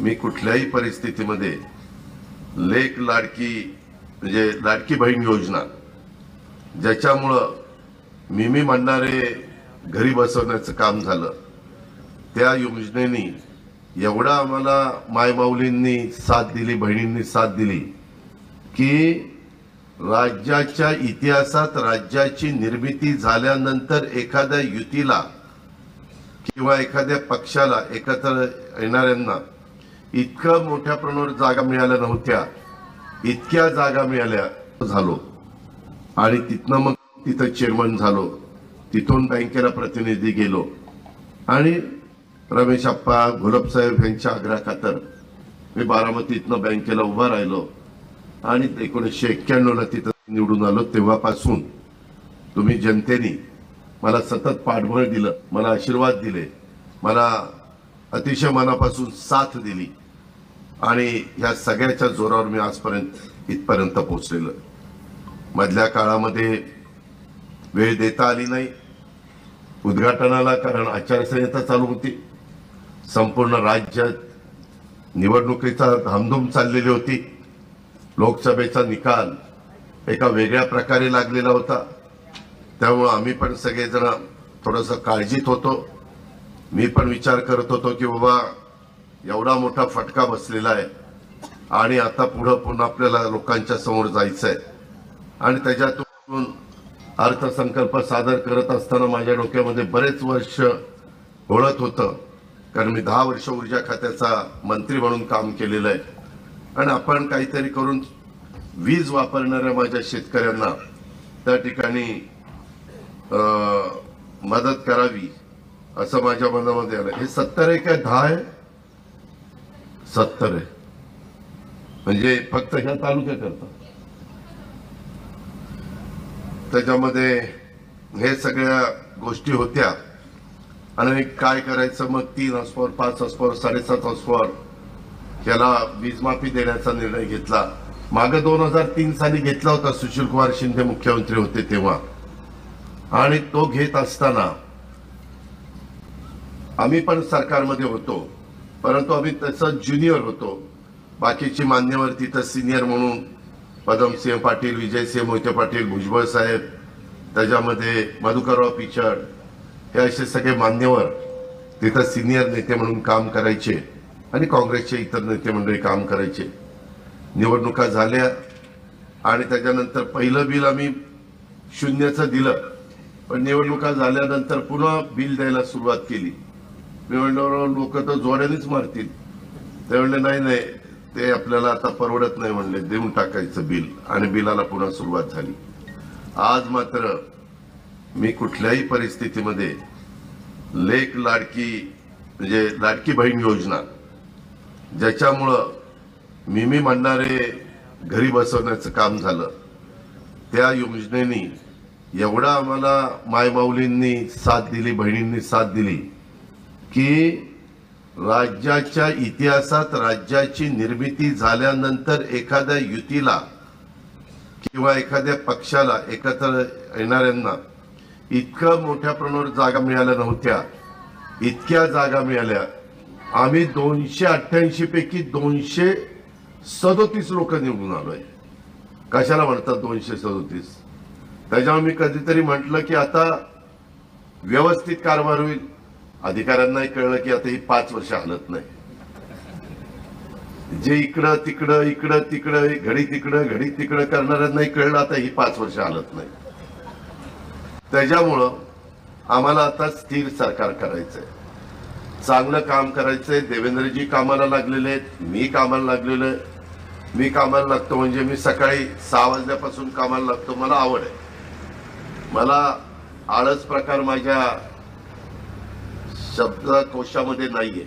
मी कुठल्याही परिस्थितीमध्ये लेक लाडकी म्हणजे लाडकी बहीण योजना ज्याच्यामुळं मी म्हणणारे घरी बसवण्याचं काम झालं, त्या योजनेनी एवढा आम्हाला मायमाऊलींनी साथ दिली, बहिणींनी साथ दिली की राज्याच्या इतिहासात राज्याची निर्मिती झाल्यानंतर एखाद्या युतीला किंवा एखाद्या पक्षाला एकत्र येणाऱ्यांना इतकं मोठ्या प्रमाणावर जागा मिळाल्या नव्हत्या, इतक्या जागा मिळाल्या झालो आणि तिथनं मग तिथं चेअरमन झालो, तिथून बँकेला प्रतिनिधी गेलो आणि रमेश आप्पा घोलपसाहेब यांच्या आग्रहाखातर मी बारामतीतनं बँकेला उभा राहिलो आणि 1991ला तिथं निवडून आलो. तेव्हापासून तुम्ही जनतेने मला सतत पाठबळ दिलं, मला आशीर्वाद दिले, मला अतिशय मनापासून साथ दिली आणि ह्या सगळ्याच्या जोरावर मी आजपर्यंत इथपर्यंत पोहोचलेलो. मधल्या काळामध्ये वेळ देता आली नाही उद्घाटनाला, कारण आचारसंहिता चालू होती, संपूर्ण राज्यात निवडणुकीचा धामधूम चाललेली होती, लोकसभेचा निकाल एका वेगळ्या प्रकारे लागलेला होता. त्यामुळे आम्ही पण सगळेजण थोडंसं काळजीत होतो. मी पण विचार करत होतो की बाबा एवढा मोठा फटका बसलेला आहे आणि आता पुढं पुन्हा आपल्याला लोकांच्या समोर जायचं आहे आणि त्याच्यातून अर्थसंकल्प सादर करत असताना माझ्या डोक्यामध्ये बरेच वर्ष घोळत होतं, कारण मी 10 वर्ष ऊर्जा खात्याचा मंत्री म्हणून काम केलेलं आहे आणि आपण काहीतरी करून वीज वापरणाऱ्या माझ्या शेतकऱ्यांना त्या ठिकाणी मदत करावी असं माझ्या मनामध्ये आलं. हे 70 आहे काय 10 आहे? 70 आहे, म्हणजे फक्त ह्या तालुक्याकरता. त्याच्यामध्ये हे सगळ्या गोष्टी होत्या आणि काय करायचं मग 3 हॉर्सपॉवर 5 हॉर्सपॉवर 7.5 हॉर्सपॉवर याला वीज माफी देण्याचा निर्णय घेतला. मागे 2003 साली घेतला होता, सुशील कुमार शिंदे मुख्यमंत्री होते तेव्हा, आणि तो घेत असताना आम्ही पण सरकारमध्ये होतो, परंतु आम्ही तसं ज्युनियर होतो. बाकीची मान्यवर तिथं सिनियर म्हणून पदमसिंह पाटील, विजयसिंह मोहिते पाटील, भुजबळ साहेब, त्याच्यामध्ये मधुकरराव पिचड, हे असे सगळे मान्यवर तिथं सिनियर नेते म्हणून काम करायचे आणि काँग्रेसचे इतर नेते मंडळी काम करायचे. निवडणुका झाल्या आणि त्याच्यानंतर पहिलं बिल आम्ही 0चं दिलं, पण निवडणुका झाल्यानंतर पुन्हा बिल द्यायला सुरुवात केली. मी म्हणलं लोक तर जोड्यानेच मारतील, ते म्हणले नाही ते आपल्याला आता परवडत नाही, म्हणले देऊन टाकायचं बिल आणि बिलाला पुन्हा सुरुवात झाली. आज मात्र मी कुठल्याही परिस्थितीमध्ये लेक लाडकी म्हणजे लाडकी बहीण योजना ज्याच्यामुळं मी म्हणणारे घरी बसवण्याचं काम झालं, त्या योजनेनी एवढा आम्हाला मायमाऊलींनी साथ दिली, बहिणींनी साथ दिली की राज्याच्या इतिहासात राज्याची निर्मिती झाल्यानंतर एखाद्या युतीला किंवा एखाद्या पक्षाला एकत्र येणाऱ्यांना इतकं मोठ्या प्रमाणावर जागा मिळाल्या नव्हत्या, इतक्या जागा मिळाल्या. आम्ही 288 पैकी 237 लोक निवडून आलोय. कशाला म्हणतात 237? त्याच्यामुळे मी कधीतरी म्हटलं की आता व्यवस्थित कारभार होईल. अधिकाऱ्यांनाही कळलं की आता ही 5 वर्ष हलत नाही. जे इकडं तिकडं घडी तिकडं करणाऱ्यांनाही कळलं आता ही 5 वर्ष हलत नाही. त्याच्यामुळं आम्हाला आता स्थिर सरकार करायचंय, चांगलं काम करायचंय. देवेंद्रजी कामाला लागलेले आहेत, मी कामाला लागलेलो आहे. मी कामाला लागतो म्हणजे मी सकाळी 6 वाजल्यापासून कामाला लागतो. मला आवड आहे, मला आळस प्रकार माझ्या शब्दकोशामध्ये नाहीये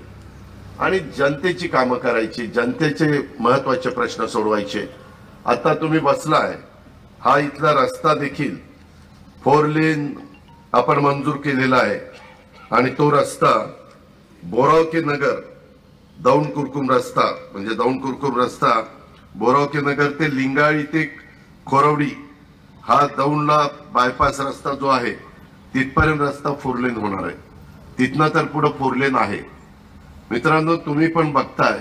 आणि जनतेची कामं करायची, जनतेचे महत्वाचे प्रश्न सोडवायचे. आता तुम्ही बसलाय, हा इथला रस्ता देखील 4 लेन आपण मंजूर केलेला आहे आणि तो रस्ता बोरावके नगर दौंड कुरकुम रस्ता म्हणजे दौंड कुरकुम रस्ता बोरावके नगर ते लिंगाळी ते खोरवडी हा दौंडला बायपास रस्ता जो आहे तिथपर्यंत रस्ता 4 लेन होणार आहे. तिथनं तर पुढे 4 लेन आहे. मित्रांनो, तुम्ही पण बघताय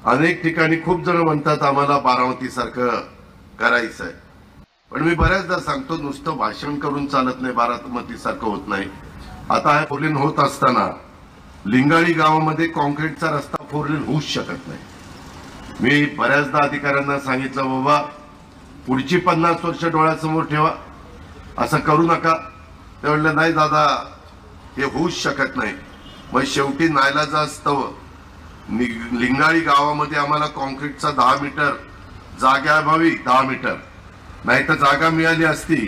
अनेक ठिकाणी खूप जण म्हणतात आम्हाला बारामती सारखं करायचं आहे, पण मी बऱ्याचदा सांगतो नुसतं भाषण करून चालत नाही, बारामती सारखं होत नाही. आता हा 4 लेन होत असताना लिंगाळी गावामध्ये कॉन्क्रीटचा रस्ता 4 लेन होऊच शकत नाही. मी बऱ्याचदा अधिकाऱ्यांना सांगितलं बाबा पुढची 50 वर्ष डोळ्यासमोर ठेवा, असं करू नका. ते म्हणलं नाही दादा हे होऊच शकत नाही. मग शेवटी नाईलाजास्तव लिंगाळी गावामध्ये आम्हाला कॉन्क्रीटचा 10 मीटर जाग्याअभावी 10 मीटर नाही तर जागा मिळाली असती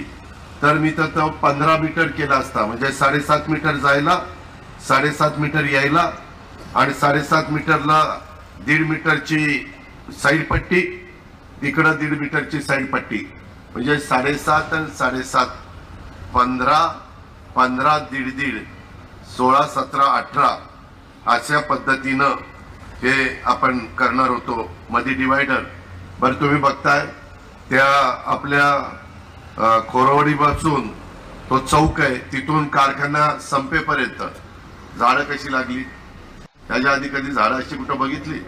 तर मी तर 15 मीटर केला असता. म्हणजे 7.5 मीटर जायला 7.5 मीटर यायला आणि 7.5 मीटरला 1.5 मीटरची साईड पट्टी, इकडं 1.5 मीटरची साईड पट्टी, म्हणजे 7.5 आणि 7.5 15 15 1.5 16 17 18 अशा पद्धतीनं हे आपण करणार होतो. मध्ये डिवायडर. बरं तुम्ही बघताय त्या आपल्या खोरवडी पासून तो चौक आहे तिथून कारखाना संपेपर्यंत झाडं कशी लागली. त्याच्या आधी कधी झाडं अशी कुठं बघितली.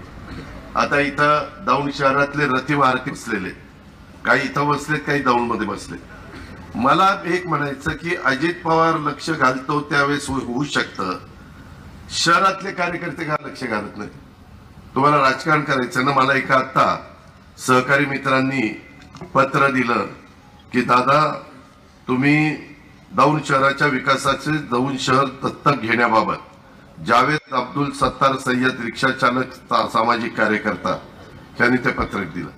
आता इथं दौंड शहरातले रथी महारथी बसलेले, काही इथं बसलेत काही दौंडमध्ये बसले. मला एक म्हणायचं की अजित पवार लक्ष घालतो त्यावेळेस होऊ शकतं, शहरातले कार्यकर्ते का लक्ष घालत नाही. तुम्हाला राजकारण करायचं ना. मला एका आता सहकारी मित्रांनी पत्र दिलं की दादा तुम्ही दौंड शहराच्या विकासाचे दौंड शहर दत्तक घेण्याबाबत जावेद अब्दुल सत्तार सय्यद रिक्षा चालक सामाजिक कार्यकर्ता यांनी ते पत्रक दिलं.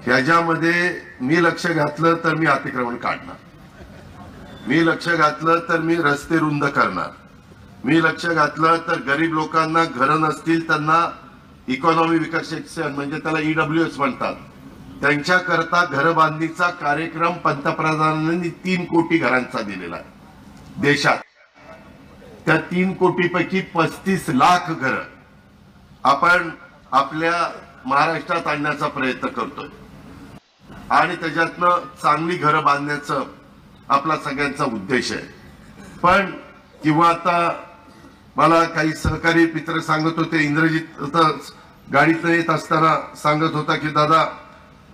याच्यामध्ये मी लक्ष घातलं तर मी अतिक्रमण काढणार, मी लक्ष घातलं तर मी रस्ते रुंद करणार, मी लक्ष घातलं तर गरीब लोकांना घरं नसतील त्यांना इकॉनॉमी विकासेक्शन म्हणजे त्याला EWS म्हणतात त्यांच्याकरता घर बांधणीचा कार्यक्रम पंतप्रधानांनी 3 कोटी घरांचा दिलेला आहे देशात. त्या 3 कोटीपैकी 35 लाख घर आपण आपल्या महाराष्ट्रात आणण्याचा प्रयत्न करतोय आणि त्याच्यातनं चांगली घरं बांधण्याचं आपला सगळ्यांचा उद्देश आहे. पण किंवा आता मला काही सहकारी मित्र सांगत होते, इंद्रजित गाडीत येत असताना सांगत होता की दादा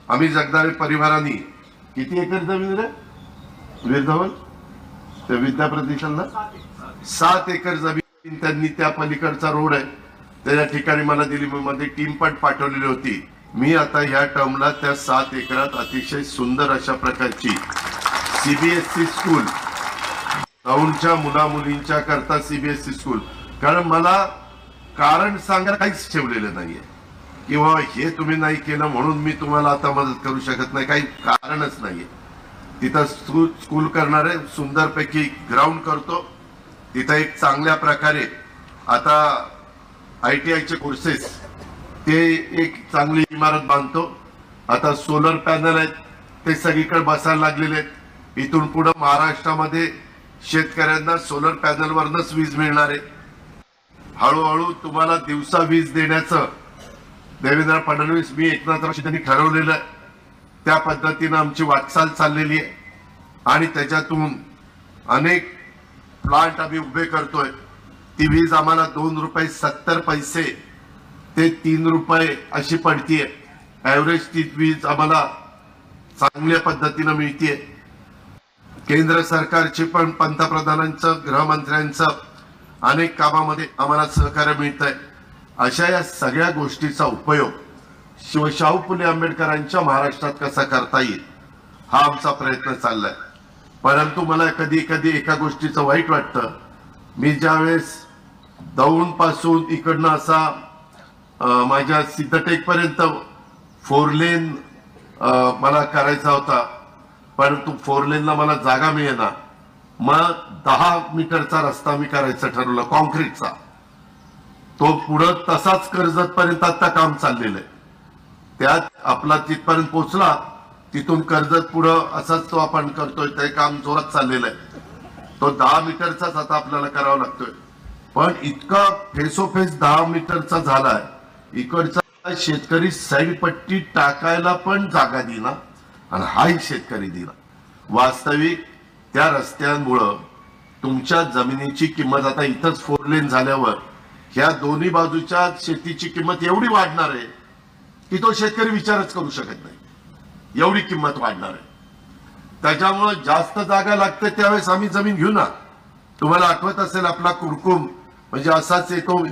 आम्ही जगदाळे परिवारांनी किती एकर जमीन रे विरधवन त्या विद्या प्रतिष्ठानला 7 एकर जमीन त्यांनी त्या पलीकडचा रोड आहे त्या ठिकाणी मला दिली. मध्ये टीम पण पाठवलेली होती. मी आता ह्या टर्मला त्या 7 एकरात अतिशय सुंदर अशा प्रकारची CBSE स्कूल दौंडच्या मुला मुलींच्या करता CBSE स्कूल, कारण मला कारण सांगायला काहीच ठेवलेलं नाहीये किंवा हे तुम्ही नाही केलं म्हणून मी तुम्हाला आता मदत करू शकत नाही, काही कारणच नाहीये. तिथं स्कूल करणारे सुंदरपैकी ग्राउंड करतो, तिथं एक चांगल्या प्रकारे आता ITIचे कोर्सेस ते एक चांगली इमारत बांधतो. आता सोलर पॅनल आहेत ते सगळीकडे बसायला लागलेले आहेत. इथून पुढे महाराष्ट्रामध्ये शेतकऱ्यांना सोलर पॅनलवरच वीज मिळणार आहे. हळूहळू तुम्हाला दिवसा वीज देण्याचं देवेंद्र फडणवीस मी एकनाथ शिंदेनी ठरवलेलं आहे. त्या पद्धतीनं आमची वाटचाल चाललेली आहे आणि त्याच्यातून अनेक प्लांट आम्ही उभे करतोय. ती वीज आम्हाला 2 रुपये 70 पैसे ते 3 रुपये अशी पडतीये. ऍव्हरेज ती वीज आम्हाला चांगल्या पद्धतीनं मिळतीये. केंद्र सरकारची पण पंतप्रधानांचं गृहमंत्र्यांचं अनेक कामामध्ये आम्हाला सहकार्य मिळत आहे. अशा या सगळ्या गोष्टीचा उपयोग शाहू फुले आंबेडकरांच्या महाराष्ट्रात कसा करता येईल हा आमचा प्रयत्न चाललाय. परंतु मला कधी कधी एका गोष्टीचं वाईट वाटतं. मी ज्यावेळेस दौंड पासून इकडनं असा माझ्या सिद्धटेक पर्यंत 4 लेन मला करायचा होता, परंतु 4 लेनला मला जागा मिळेना. मग 10 मीटरचा रस्ता मी करायचं ठरवलं कॉन्क्रीटचा. तो पुढं तसाच कर्जत पर्यंत आता काम चाललेलं आहे. त्यात आपला तिथपर्यंत पोहोचला, तिथून कर्जत पुढं असाच तो आपण करतोय. ते काम जोरात चाललेलं आहे. तो 10 मीटरचाच आता आपल्याला करावा लागतोय. पण इतका फेसोफेस 10 मीटरचा झालाय, इकडचा शेतकरी साईड पट्टी टाकायला पण जागा दिला आणि हाही शेतकरी दिला. वास्तविक त्या रस्त्यांमुळं तुमच्या जमिनीची किंमत आता इथंच 4 लेन झाल्यावर ह्या दोन्ही बाजूच्या शेतीची किंमत एवढी वाढणार आहे की तो शेतकरी विचारच करू शकत नाही, एवढी किंमत वाढणार आहे. त्याच्यामुळे जास्त जागा लागते त्यावेळेस आम्ही जमीन घेऊ ना. तुम्हाला आठवत असेल आपला कुरकुम म्हणजे असाच येतो